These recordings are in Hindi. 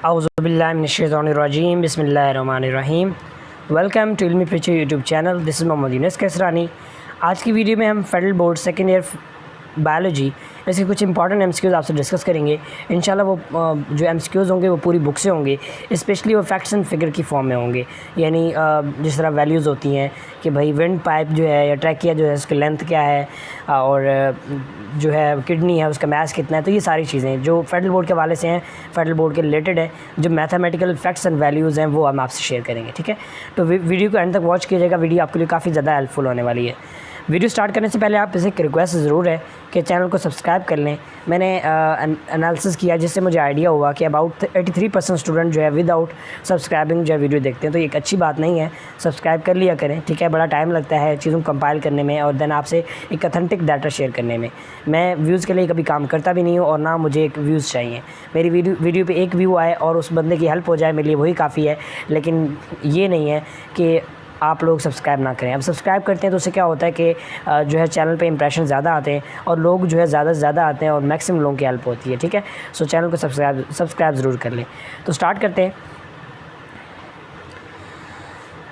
औज़ुबिल्लाहिमिनश्शैतानिर्रजीम बिस्मिल्लाहिर्रहमानिर्रहीम। Welcome to Ilmi picture YouTube channel. This is Mohammad Yunus Kaisrani. आज की वीडियो में हम federal board second year biology इसके कुछ इंपॉर्टेंट एमसीक्यूज़ आपसे डिस्कस करेंगे। इंशाल्लाह वो जो एमसीक्यूज़ होंगे वो पूरी बुक से होंगे, स्पेशली वो फैक्ट्स एंड फिगर की फॉर्म में होंगे। यानी जिस तरह वैल्यूज़ होती हैं कि भाई विंड पाइप जो है या ट्रैकिया जो है उसकी लेंथ क्या है और जो है किडनी है उसका मास कितना है। तो ये सारी चीज़ें जो फेडरल बोर्ड के हवाले से हैं, फेडरल बोर्ड के रिलेटेड है, जो मैथमेटिकल फैक्ट्स एंड वैल्यूज़ हैं वो हम आपसे शेयर करेंगे। ठीक है, तो वीडियो को एंड तक वॉच कीजिएगा। वीडियो आपके लिए काफ़ी ज़्यादा हेल्पफुल होने वाली है। वीडियो स्टार्ट करने से पहले आप इसे एक रिक्वेस्ट ज़रूर है कि चैनल को सब्सक्राइब कर लें। मैंने एनालिसिस किया जिससे मुझे आइडिया हुआ कि अबाउट 83% स्टूडेंट जो है विदाउट सब्सक्राइबिंग जो है वीडियो देखते हैं। तो ये एक अच्छी बात नहीं है, सब्सक्राइब कर लिया करें। ठीक है, बड़ा टाइम लगता है चीज़ों को कंपाइल करने में और देन आपसे एक ऑथेंटिक डाटा शेयर करने में। मैं व्यूज़ के लिए कभी काम करता भी नहीं हूँ और ना मुझे एक व्यूज़ चाहिए। मेरी वीडियो पे एक व्यू आए और उस बंदे की हेल्प हो जाए मेरे लिए वही काफ़ी है, लेकिन ये नहीं है कि आप लोग सब्सक्राइब ना करें। अब सब्सक्राइब करते हैं तो उससे क्या होता है कि जो है चैनल पे इंप्रेशन ज़्यादा आते हैं और लोग जो है ज़्यादा से ज़्यादा आते हैं और मैक्सिमम लोगों की हेल्प होती है। ठीक है, सो चैनल को सब्सक्राइब ज़रूर कर लें। तो स्टार्ट करते हैं।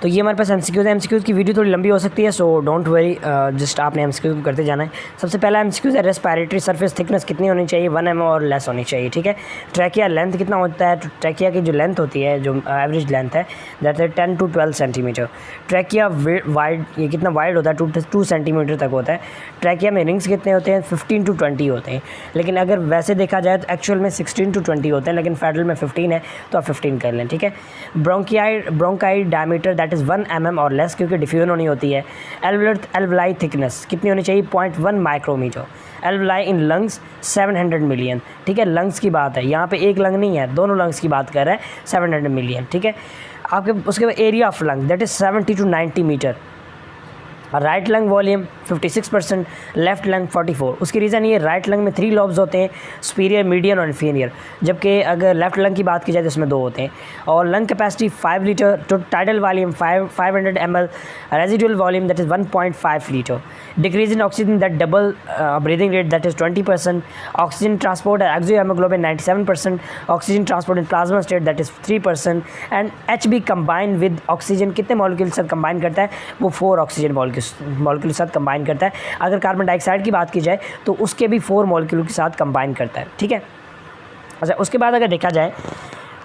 तो ये हमारे पास एमसीक्यूज़ है। एमसीक्यूज़ की वीडियो थोड़ी लंबी हो सकती है, सो डोंट वरी, जस्ट आपने एमसीक्यूज़ को करते जाना है। सबसे पहला एमसीक्यूज़ है रेस्पिरेटरी सरफेस थिकनेस कितनी होनी चाहिए, 1 mm और लेस होनी चाहिए। ठीक है, ट्रैकिया लेंथ कितना होता है, तो ट्रैकिया की जो लेंथ होती है, जो एवरेज लेंथ है दैट है 10 to 12 सेंटीमीटर। ट्रैकिया वाइड, ये कितना वाइड होता है, 2 सेंटीमीटर तक होता है। ट्रैकिया में रिंग्स कितने होते हैं, 15 to 20 होते हैं। लेकिन अगर वैसे देखा जाए तो एक्चुअल में 16 to 20 होते हैं, लेकिन फेडरल में 15 है तो आप 15 कर लें। ठीक है, bronchi diameter that is 1 mm और लेस, क्योंकि डिफ्यूजन होनी होती है। एल्वलाई थिकनेस कितनी होनी चाहिए, 0.1 micrometre. Alveoli in lungs 700 million. ठीक है, लंग्स की बात है, यहाँ पे एक लंग नहीं है, दोनों लंग्स की बात कर रहे हैं, 700 मिलियन। ठीक है, आपके उसके बाद area of lung that is 70 to 90 metre. Right lung volume 56%, left lung 44। उसकी रीज़न ये, राइट लंग में 3 लॉब्स होते हैं, सुपीरियर, मीडियन और इन्फीरियर, जबकि अगर लेफ्ट लंग की बात की जाए तो उसमें 2 होते हैं। और लंग कैपेसिटी 5 लीटर, तो tidal volume 500 ml, residual volume that is 1.5 litre. Decrease in oxygen that double breathing rate that is 20%। Oxygen transport एक्सियो haemoglobin 97%। Oxygen transport in plasma state that is 3%। And HB combine with oxygen कितने मॉलिक्यूल के साथ कंबाइन करता है, वो 4 ऑक्सीजन मॉलिक्यूल के साथ कंबाइन करता है। अगर कार्बन डाइऑक्साइड की बात की जाए तो उसके भी 4 मॉलिक्यूल के साथ कंबाइन करता है। ठीक है, अच्छा उसके बाद अगर देखा जाए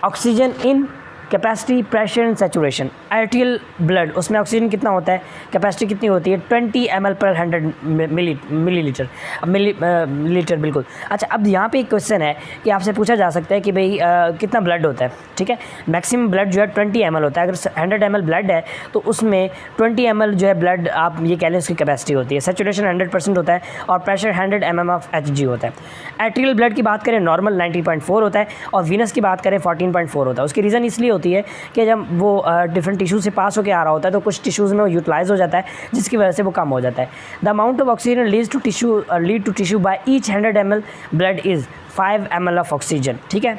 oxygen in capacity, pressure and saturation, आर्टियल blood उसमें ऑक्सीजन कितना होता है, कैपेसिटी कितनी होती है, 20 ml पर 100 मिलीलीटर लीटर। बिल्कुल। अच्छा, अब यहाँ पे एक क्वेश्चन है कि आपसे पूछा जा सकता है कि भाई कितना ब्लड होता है। ठीक है, मैक्सिमम ब्लड जो है 20 ml होता है। अगर 100 ml ब्लड है तो उसमें 20 ml जो है ब्लड आप ये कह लें उसकी कैपेसिटी होती है। सैचुरेशन 100% होता है और प्रेशर 100 mm ऑफ Hg होता है। आर्टियल ब्लड की बात करें नॉर्मल 90.4 होता है और वीनस की बात करें 14.4 होता है। उसकी रीज़न इसलिए होती है कि जब वो डिफरेंट टिश्यू से पास होकर आ रहा होता है तो कुछ टिश्यूज़ में वो यूटिलाइज हो जाता है, जिसकी वजह से वो कम हो जाता है। The amount of oxygen lead to tissue by each 100 ml blood is 5 ml of oxygen. ठीक है,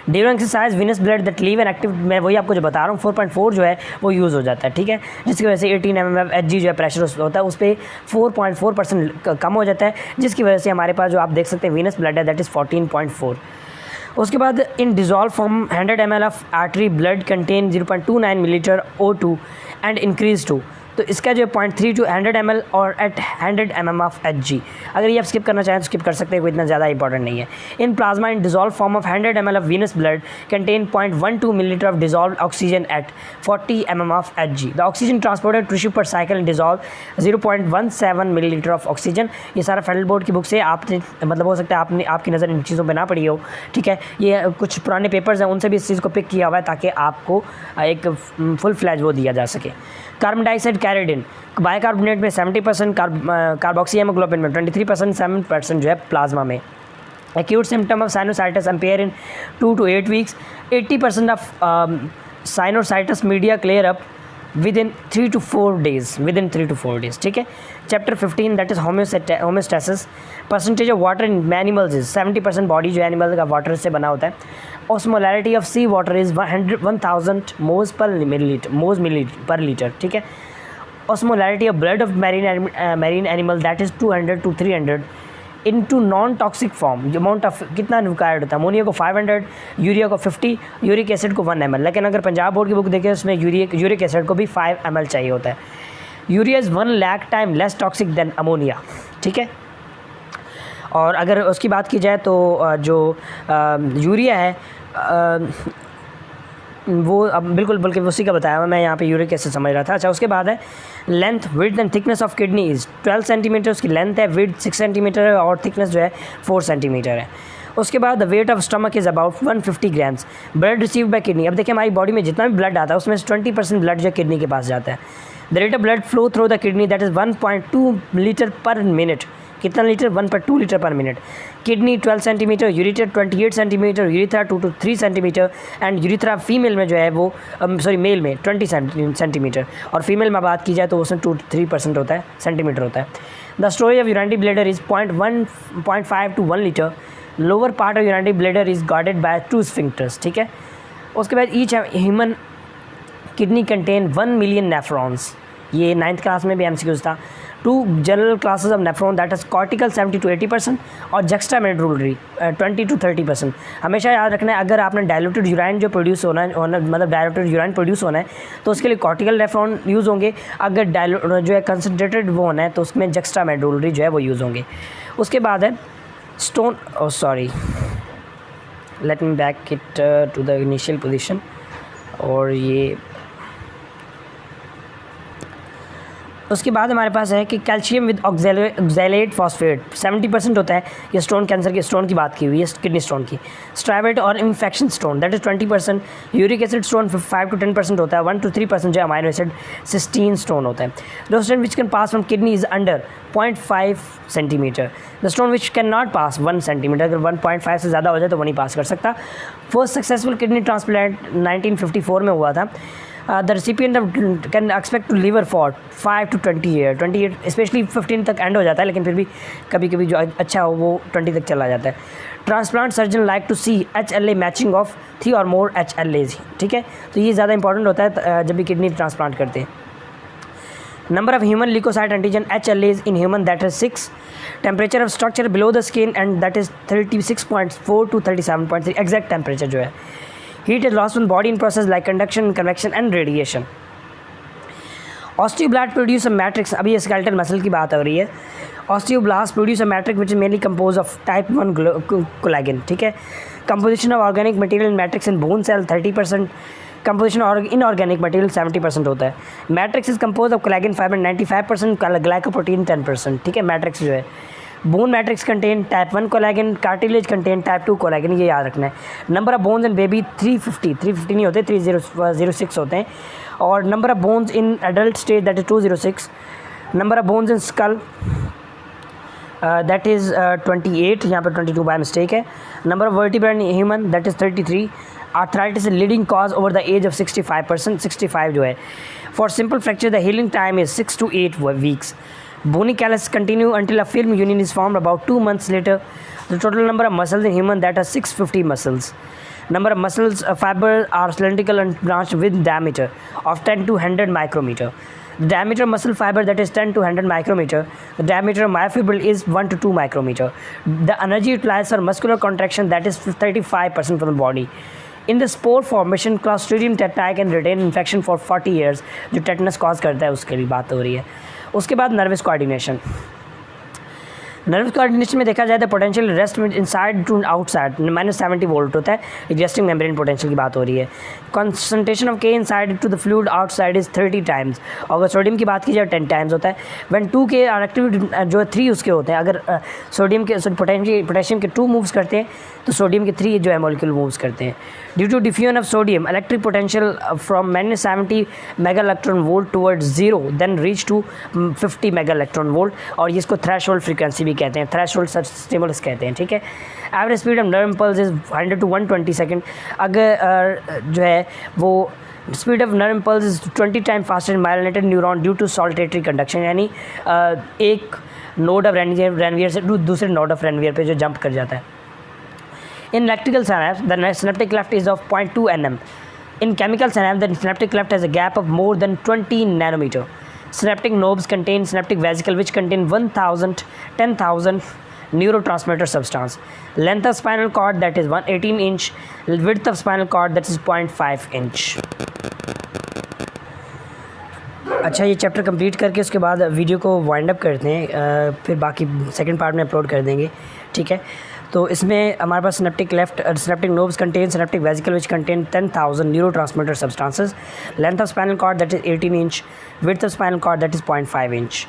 during exercise venous blood that leave an active, मैं वही आपको जो बता रहा हूँ, 4.4 जो है वो यूज़ हो जाता है। ठीक है, जिसकी वजह से 18 mm Hg जो है प्रेशर होता है उस पर 4.4% कम हो जाता है, जिसकी वजह से हमारे पास जो आप देख सकते हैं विनस ब्लड है दैट इज़ 14.4। उसके बाद in dissolve form 100 ml of artery blood content 0.29 millilitre O2 and increase to, तो इसका जो 0.3 to 100 ml और एट 100 mm ऑफ Hg। अगर ये आप स्किप करना चाहें तो स्किप कर सकते हैं, कोई इतना ज़्यादा इंपॉर्टेंट नहीं है। In plasma in dissolve form of 100 ml of venous blood content 0.12 millilitre of dissolve oxygen at 40 mm of Hg। The oxygen transported tissue per cycle in dissolve 0.17 millilitre of oxygen. ये सारा फेडरल बोर्ड की बुक से आपने, मतलब हो सकता है आपकी नज़र इन चीज़ों पर ना पड़ी हो। ठीक है, ये कुछ पुराने पेपर्स हैं उनसे भी इस चीज़ को पिक किया हुआ है ताकि आपको एक फुल फ्लैज वो दिया जा सके। Carbon dioxide carried in bicarbonate में 70%, कार्बोक्सी हेमोग्लोबिन में 23%, 7% जो है प्लाज्मा में। Acute symptom of sinusitis appear in 2 to 8 weeks. 80% of sinusitis media clear up within 3 to 4 days. ठीक है, chapter 15 that is homeostasis. Percentage of water in animals is 70%, body जो एनिमल का वाटर से बना होता है। Osmolarity of sea water is 1000 moles per litre. ठीक है, osmolarity of blood of marine animal that is 200 to 300 into non toxic form, जो अमाउंट ऑफ कितना रिक्वायर्ड होता है, अमोनिया को 500, यूरिया को 50, यूरिक एसिड को 1 ml। लेकिन अगर पंजाब बोर्ड की बुक देखें उसमें यूरिक एसिड को भी 5 ml चाहिए होता है। Urea is 1 lakh time less toxic than ammonia, ठीक है। और अगर उसकी बात की जाए तो जो यूरिया है वो अब बिल्कुल बल्कि उसी का बताया हुआ, मैं यहाँ पे यूरिक एसिड समझ रहा था। अच्छा, उसके बाद है length, width and thickness of kidney is 12 centimetre, उसकी लेंथ है, विड्थ 6 सेंटीमीटर है और थिकनेस जो है 4 सेंटीमीटर है। उसके बाद the weight of stomach is about 150 grams, blood receive by kidney. अब देखिए हमारी बॉडी में जितना भी ब्लड आता है उसमें से 20% ब्लड जो किडनी के पास जाता है। The rate of blood flow through the kidney that is 1.2 litre per minute. कितना litre? 1.2 litre per minute. Kidney 12 centimetre, ureter 28 centimetre, urethra 2 to 3 centimetre and urethra female में जो है वो मेल में 20 सेंटीमीटर, और फीमेल में बात की जाए तो उसमें 2 to 3% होता है, सेंटीमीटर होता है। The storage of urinary bladder is 0.5 to 1 litre. Lower part of urinary bladder is guarded by 2 sphincters, ठीक है। उसके बाद each human kidney contain 1 million nephrons. ये 9th क्लास में भी MCQs था। 2 general classes of nephron that is cortical 70 to 80% और जक्स्टामेडुलरी 20 to 30%। हमेशा याद रखना है, अगर आपने डायल्यूटेड यूराइन जो प्रोड्यूस होना है मतलब डायल्यूटेड यूराइन प्रोड्यूस होना है तो उसके लिए कॉर्टिकल नेफ्रॉन यूज़ होंगे। अगर जो है कंसनट्रेटेड वो होना है तो उसमें जक्स्टामेडुलरी जो है वो यूज़ होंगे। उसके बाद है stone, let me back it to the initial position. और ये उसके बाद हमारे पास है कि कैल्शियम विद ऑक्सैलेट फॉस्फेट 70% होता है। ये स्टोन कैंसर के स्टोन की बात की हुई है, किडनी स्टोन की। स्ट्राइवेट और infection stone that is 20%। Uric acid stone 5 to 10% होता है। 1 to 3% जो अमाइनो एसिड सिस्टीन स्टोन होता है। The stone which can pass from kidney is under 0.5 centimetre. The stone which can not pass 1 centimetre, अगर 1.5 से ज़्यादा हो जाए तो वो नहीं पास कर सकता। फर्स्ट सक्सेसफुल किडनी ट्रांसप्लांट 1954 में हुआ था। The recipient can expect to liver for 5 to 20 year. 28 specially 15 तक एंड हो जाता है, लेकिन फिर भी कभी कभी जो अच्छा हो वो 20 तक चला जाता है। Transplant surgeon like to see HLA matching of 3 or more HLAs, ठीक है। तो ये ज़्यादा इंपॉर्टेंट होता है जब भी किडनी ट्रांसप्लांट करते हैं। Number of human leukocyte antigen HLAs in human that is 6। Temperature of structure below the skin and that is 36.4 to 37.3 exact temperature जो है। Heat is lost from body in process like conduction, convection and radiation. Osteoblast produce a matrix, अभी skeletal muscle की बात हो रही है। Osteoblast produce a matrix which is mainly composed of type 1 collagen, ठीक है। Composition of organic material in matrix in bone cell 30%, composition of inorganic material 70% होता है। Matrix is composed of collagen fiber 95%, glycoprotein 10%, ठीक है। Matrix जो है bone matrix contain type 1 collagen, cartilage contain type 2 collagen, ये याद रखना है। Number of bones in baby 350 नहीं होते, 306 होते हैं। और number of bones in adult stage that is 206। Number of bones in skull that is 28, यहाँ पर 22 बाय मिस्टेक है। Number of vertebra in human that is 33। Arthritis leading cause over the age of 65%, 65 जो है। For simple fracture the healing time is 6 to 8 weeks. Bony callus continue until a film union is formed about 2 months later. The total number of muscles in human that are 650 muscles. Number of muscles fibers are cylindrical and branched with diameter of 10 to 100 micrometer. The diameter of muscle fiber that is 10 to 100 micrometer. The diameter of myofibril is 1 to 2 micrometer. The energy utilized for muscular contraction that is 35% from the body. In the spore formation, Clostridium tetani can retain infection for 40 years, जो टेटनस कॉज करता है उसके भी बात हो रही है। उसके बाद नर्वस कोऑर्डिनेशन। नर्वस कोऑर्डिनेशन में देखा जाए तो पोटेंशियल रेस्ट में इनसाइड टू आउटसाइड -70 वोल्ट होता है। एडजस्टिंग मेम्ब्रेन पोटेंशियल की बात हो रही है। Concentration of K inside to the fluid outside is 30 times. अगर सोडियम की बात की जाए 10 टाइम्स होता है। व्हेन 2 के एक्टिविटी जो है 3 उसके होते हैं। अगर सोडियम के पोटेशियम के 2 मूव्स करते हैं तो सोडियम के 3 जो है मॉलिक्यूल मूव्स करते हैं। Due to diffusion of sodium electric potential from -70 mega electron volt towards 0 then reach to 50 mega electron volt, और ये इसको थ्रेशोल्ड फ्रीक्वेंसी भी कहते हैं, थ्रेशोल्ड स्टिमुलस कहते हैं, ठीक है। Average speed of nerve impulse is 100 to 120 second. अगर जो है वो speed of nerve impulse is 20 time faster in myelinated neuron due to saltatory conduction, यानी एक नोड ऑफ रेनवियर से दूसरे नोड ऑफ रेनवियर पे जो जंप कर जाता है। In electrical synapse, the synaptic cleft is of 0.2 nm. In chemical synapse, the synaptic cleft has a gap of more than 20 nanometer. Synaptic knobs contain synaptic vesicle which contain 10,000 neurotransmitter substance. Length of spinal cord that is 118 inch. Width of spinal cord that is 0.5 inch. अच्छा, ये चैप्टर कंप्लीट करके उसके बाद वीडियो को वाइंड अप करते हैं, फिर बाकी सेकंड पार्ट में अपलोड कर देंगे, ठीक है। तो इसमें हमारे पास synaptic nerves contain synaptic vesicle which contain 10,000 neurotransmitter substances, length of spinal cord that is 18 inch, width of spinal cord that is 0.5 inch,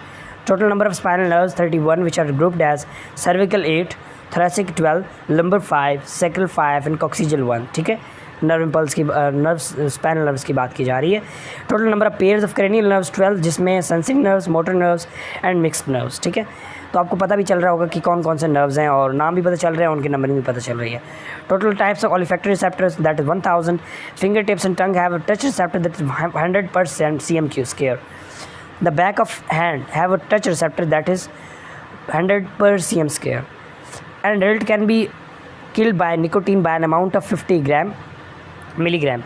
total number of spinal nerves 31 which are grouped as cervical 8, thoracic 12, lumbar 5, sacral 5 and coccygeal 1, ठीक है। नर्व इम्पल्स की स्पाइनल नर्व्स की बात की जा रही है। Total number of pairs of cranial nerves 12, जिसमें sensing nerves, motor nerves and mixed nerves, ठीक है। तो आपको पता भी चल रहा होगा कि कौन कौन से नर्व्स हैं और नाम भी पता चल रहे हैं, उनकी नंबरिंग भी पता चल रही है। Total types of olfactory receptors that is 1000, finger tips and tongue have a touch receptor that is 100% CMQ square. The back of hand have a touch receptor that is 100 per cm square. An adult can be killed by nicotine by an amount of 50 milligram.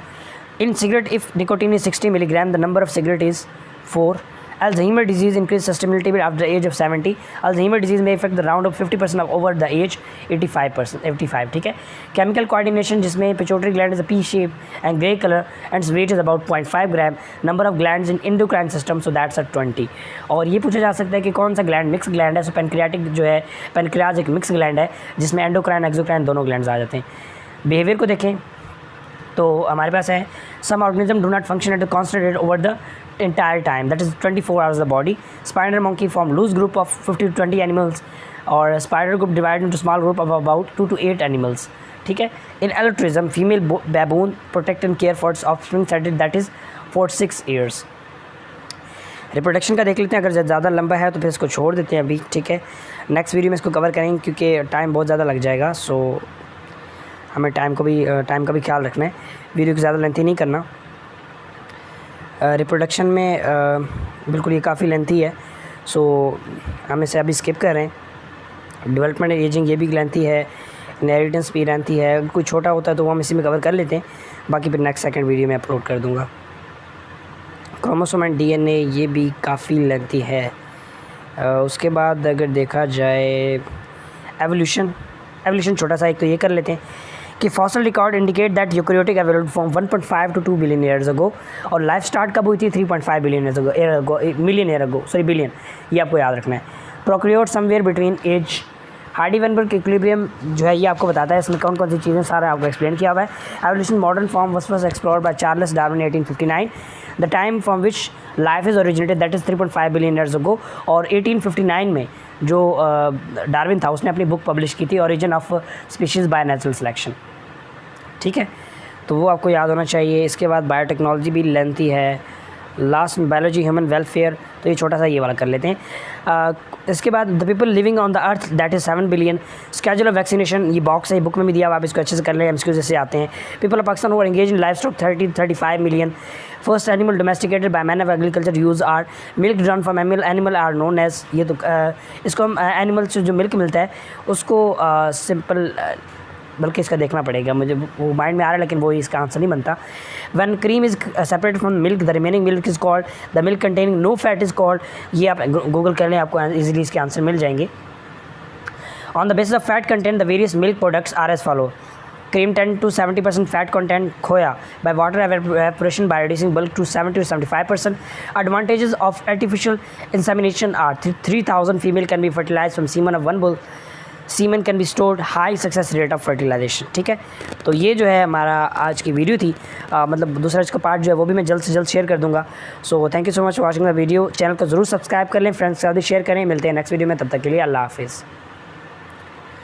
In cigarette, if nicotine is 60 milligram, the number of cigarette is 4. Alzheimer disease increases susceptibility after the age of 70. Alzheimer disease may affect the round of 50% of over the age 85, ठीक है। Chemical coordination, जिसमें pituitary gland is a pea shape and grey color and its weight is about 0.5 gram. Number of glands in endocrine system, so that's at 20. और ये पूछा जा सकता है कि कौन सा ग्लैंड मिक्स ग्लैंड है। सो पेनक्रियाटिक जो है, पेनक्रियाज एक मिक्स ग्लैंड है जिसमें एंडोक्राइन एक्सोक्राइन दोनों ग्लैंड्स आ जाते हैं। बिहेवियर को देखें तो हमारे पास है some organism do not function at the constant rate over the entire time, that is 24 hours the body. Spider monkey form loose group of 50 to 20 animals, or spider group divided into small group of about 2 to 8 animals, ठीक है। In altruism, female baboon protect and care for its offspring that is 4 to 6 years. Reproduction का देख लेते हैं, अगर ज़्यादा लंबा है तो फिर इसको छोड़ देते हैं अभी, ठीक है। नेक्स्ट वीडियो में इसको कवर करेंगे क्योंकि टाइम बहुत ज़्यादा लग जाएगा। सो हमें टाइम का भी ख्याल रखना है, वीडियो को ज़्यादा लेंथी नहीं करना। रिप्रोडक्शन में बिल्कुल ये काफ़ी लेंथी है, सो हम इसे अभी स्किप कर रहे हैं। डेवलपमेंट एजिंग ये भी लेंथी है, इनहेरिटेंस भी लेंथी है। कोई छोटा होता है तो वो हम इसी में कवर कर लेते हैं, बाकी फिर नेक्स्ट सेकंड वीडियो में अपलोड कर दूँगा। क्रोमोसोम एंड डीएनए ये भी काफ़ी लेंथी है। उसके बाद अगर देखा जाए एवोल्यूशन छोटा सा एक तो ये कर लेते हैं कि fossil record indicate that eukaryotic evolved from 1.5 to 2 billion years ago, और लाइफ स्टार्ट कब हुई थी 3.5 बिलियन ईयर अगो, बिलियन, ये आपको याद रखना है। Prokaryote somewhere between as, Hardy Weinberg equilibrium जो है ये आपको बताता है इसमें कौन कौन सी चीज़ें, सारा आपको एक्सप्लेन किया हुआ है। Evolution modern form was first explored by Charles Darwin 1859, the time from which life is originated that is 3.5 billion years ago. और 1859 में जो डार्विन था उसने अपनी बुक पब्लिश की थी, origin of species by natural selection, ठीक है। तो वो आपको याद होना चाहिए। इसके बाद बायोटेक्नोलॉजी भी लेंथी है। लास्ट में बायोलॉजी ह्यूमन वेलफेयर, तो ये छोटा सा ये वाला कर लेते हैं। इसके बाद the people living on the earth that is 7 billion. Schedule of vaccination, ये बॉक्स है, ये बुक में भी दिया हुआ, आप इसको अच्छे से कर लें, एमसीक्यू जैसे आते हैं। People of Pakistan who are engage in life stock 35 million. First animal domesticated by man of agriculture use are milk drawn from animal are known as, ये तो इसको हम एनिमल से जो मिल्क मिलता है उसको सिंपल, बल्कि इसका देखना पड़ेगा, मुझे वो माइंड में आ रहा है लेकिन वो इसका आंसर नहीं बनता। When cream is separate from milk the remaining milk is called, the milk containing no fat is called, ये आप गूगल कर लें, आपको इजीली इसके आंसर मिल जाएंगे। On the basis of fat content the various milk products are as follow: cream 10 to 70% fat content, khoya by water evaporation by reducing bulk to 70 to 75%. Advantages of artificial insemination are 3000 female can be fertilized from semen of one bull. Semen can be stored, high success rate of fertilization, ठीक है। तो ये जो है हमारा आज की वीडियो थी, मतलब दूसरा इसका पार्ट जो है वो भी मैं जल्द से जल्द शेयर कर दूंगा। So thank you so much for watching the video. Channel को ज़रूर सब्सक्राइब कर लें, फ्रेंड्स के साथ भी शेयर करें। मिलते हैं नेक्स्ट वीडियो में, तब तक के लिए अल्लाह हाफिज़।